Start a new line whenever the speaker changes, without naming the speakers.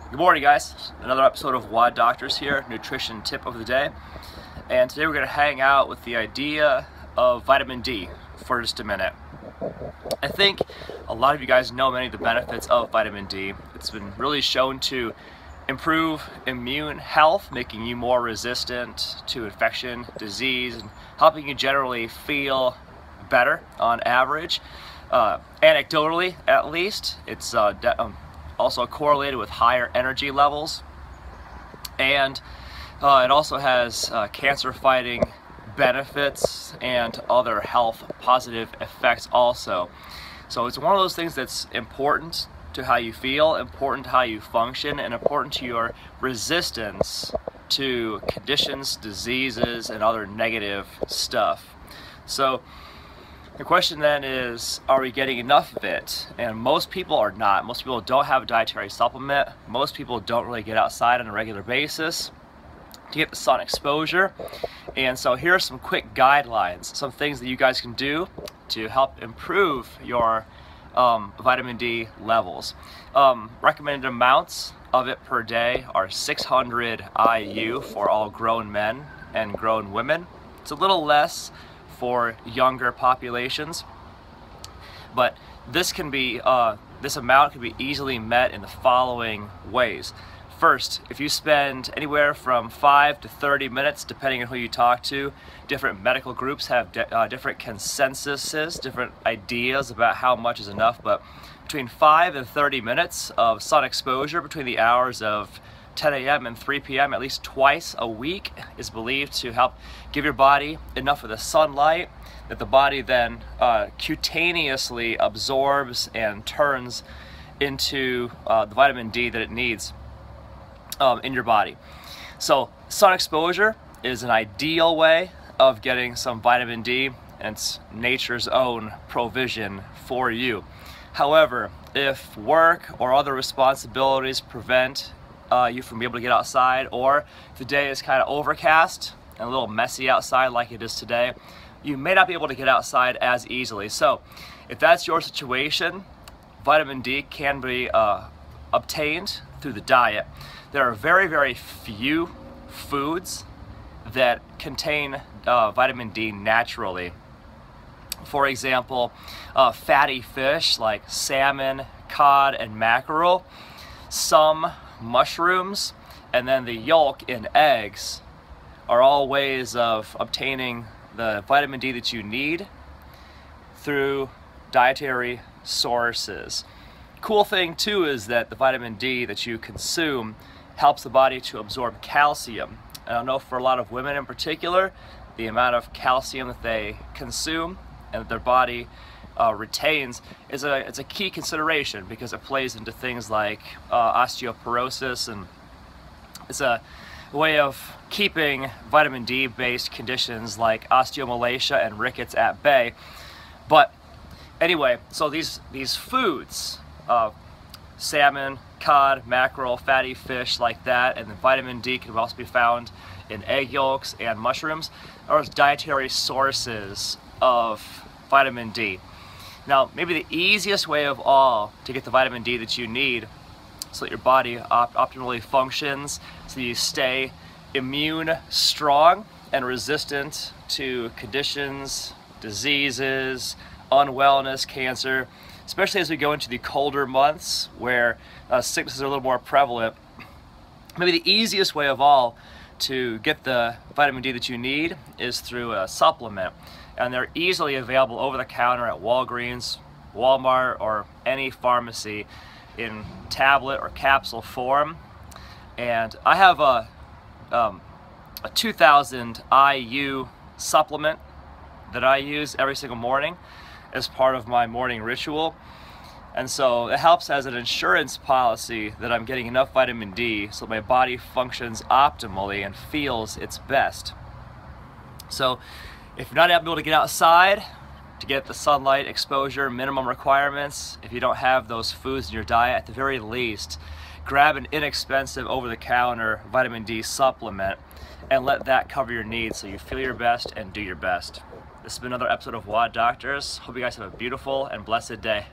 Good morning, guys. Another episode of WOD Doctors here, nutrition tip of the day. And today we're going to hang out with the idea of vitamin D for just a minute. I think a lot of you guys know many of the benefits of vitamin D. It's been really shown to improve immune health, making you more resistant to infection, disease, and helping you generally feel better on average. Anecdotally, at least, it's also correlated with higher energy levels, and it also has cancer-fighting benefits and other health positive effects also. So it's one of those things that's important to how you feel, important to how you function, and important to your resistance to conditions, diseases, and other negative stuff. So the question then is, are we getting enough of it? And most people are not. Most people don't have a dietary supplement. Most people don't really get outside on a regular basis to get the sun exposure. And so here are some quick guidelines, some things that you guys can do to help improve your vitamin D levels. Recommended amounts of it per day are 600 IU for all grown men and grown women. It's a little less for younger populations, but this can be this amount can be easily met in the following ways. First, if you spend anywhere from 5 to 30 minutes, depending on who you talk to, different medical groups have different consensuses, different ideas about how much is enough, but between 5 and 30 minutes of sun exposure between the hours of 10 a.m. and 3 p.m. at least twice a week is believed to help give your body enough of the sunlight that the body then cutaneously absorbs and turns into the vitamin D that it needs in your body. So sun exposure is an ideal way of getting some vitamin D, and it's nature's own provision for you. However, if work or other responsibilities prevent you from being able to get outside, or if the day is kind of overcast and a little messy outside like it is today, you may not be able to get outside as easily. So if that's your situation, vitamin D can be obtained through the diet. There are very, very few foods that contain vitamin D naturally. For example, fatty fish like salmon, cod, and mackerel, some mushrooms, and then the yolk in eggs are all ways of obtaining the vitamin D that you need through dietary sources. Cool thing too is that the vitamin D that you consume helps the body to absorb calcium. And I know for a lot of women in particular, the amount of calcium that they consume and that their body retains is it's a key consideration, because it plays into things like osteoporosis, and it's a way of keeping vitamin D based conditions like osteomalacia and rickets at bay. But anyway, so these foods, salmon, cod, mackerel, fatty fish like that, and then vitamin D can also be found in egg yolks and mushrooms, are dietary sources of vitamin D. Now, maybe the easiest way of all to get the vitamin D that you need so that your body optimally functions, so you stay immune strong and resistant to conditions, diseases, unwellness, cancer, especially as we go into the colder months where sicknesses are a little more prevalent. Maybe the easiest way of all to get the vitamin D that you need is through a supplement. And they're easily available over the counter at Walgreens, Walmart, or any pharmacy in tablet or capsule form. And I have a 2000 IU supplement that I use every single morning as part of my morning ritual. And so it helps as an insurance policy that I'm getting enough vitamin D so my body functions optimally and feels its best. So if you're not able to get outside to get the sunlight exposure minimum requirements, if you don't have those foods in your diet, at the very least, grab an inexpensive over-the-counter vitamin D supplement and let that cover your needs so you feel your best and do your best. This has been another episode of WOD Doctors. Hope you guys have a beautiful and blessed day.